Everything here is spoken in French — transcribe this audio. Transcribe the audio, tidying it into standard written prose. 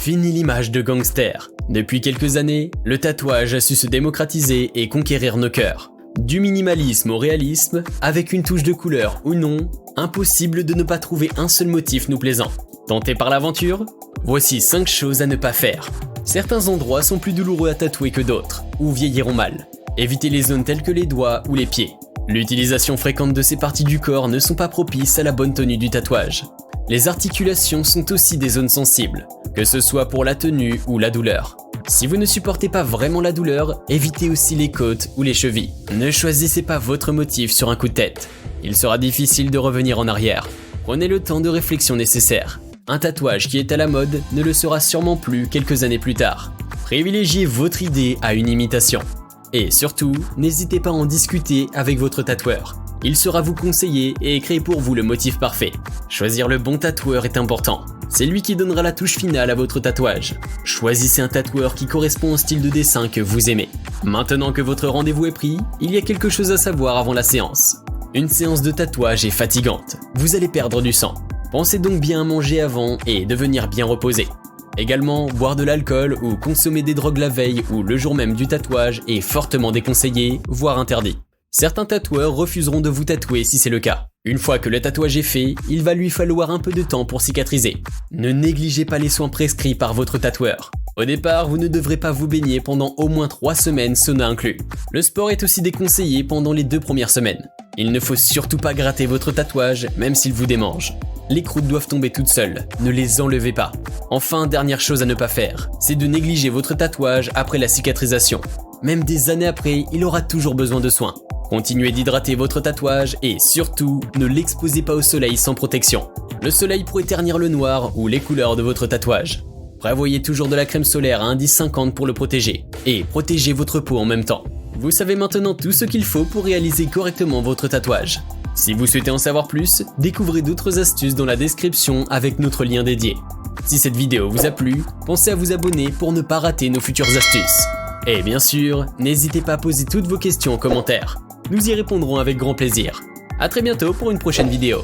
Fini l'image de gangster. Depuis quelques années, le tatouage a su se démocratiser et conquérir nos cœurs. Du minimalisme au réalisme, avec une touche de couleur ou non, impossible de ne pas trouver un seul motif nous plaisant. Tenté par l'aventure? Voici 5 choses à ne pas faire. Certains endroits sont plus douloureux à tatouer que d'autres, ou vieilliront mal. Évitez les zones telles que les doigts ou les pieds. L'utilisation fréquente de ces parties du corps ne sont pas propices à la bonne tenue du tatouage. Les articulations sont aussi des zones sensibles, que ce soit pour la tenue ou la douleur. Si vous ne supportez pas vraiment la douleur, évitez aussi les côtes ou les chevilles. Ne choisissez pas votre motif sur un coup de tête. Il sera difficile de revenir en arrière. Prenez le temps de réflexion nécessaire. Un tatouage qui est à la mode ne le sera sûrement plus quelques années plus tard. Privilégiez votre idée à une imitation. Et surtout, n'hésitez pas à en discuter avec votre tatoueur. Il saura vous conseiller et créer pour vous le motif parfait. Choisir le bon tatoueur est important. C'est lui qui donnera la touche finale à votre tatouage. Choisissez un tatoueur qui correspond au style de dessin que vous aimez. Maintenant que votre rendez-vous est pris, il y a quelque chose à savoir avant la séance. Une séance de tatouage est fatigante. Vous allez perdre du sang. Pensez donc bien à manger avant et devenir bien reposé. Également, boire de l'alcool ou consommer des drogues la veille ou le jour même du tatouage est fortement déconseillé, voire interdit. Certains tatoueurs refuseront de vous tatouer si c'est le cas. Une fois que le tatouage est fait, il va lui falloir un peu de temps pour cicatriser. Ne négligez pas les soins prescrits par votre tatoueur. Au départ, vous ne devrez pas vous baigner pendant au moins 3 semaines, sauna inclus. Le sport est aussi déconseillé pendant les 2 premières semaines. Il ne faut surtout pas gratter votre tatouage, même s'il vous démange. Les croûtes doivent tomber toutes seules, ne les enlevez pas. Enfin, dernière chose à ne pas faire, c'est de négliger votre tatouage après la cicatrisation. Même des années après, il aura toujours besoin de soins. Continuez d'hydrater votre tatouage et surtout, ne l'exposez pas au soleil sans protection. Le soleil pourrait ternir le noir ou les couleurs de votre tatouage. Prévoyez toujours de la crème solaire à indice 50 pour le protéger. Et protégez votre peau en même temps. Vous savez maintenant tout ce qu'il faut pour réaliser correctement votre tatouage. Si vous souhaitez en savoir plus, découvrez d'autres astuces dans la description avec notre lien dédié. Si cette vidéo vous a plu, pensez à vous abonner pour ne pas rater nos futures astuces. Et bien sûr, n'hésitez pas à poser toutes vos questions en commentaire. Nous y répondrons avec grand plaisir. A très bientôt pour une prochaine vidéo.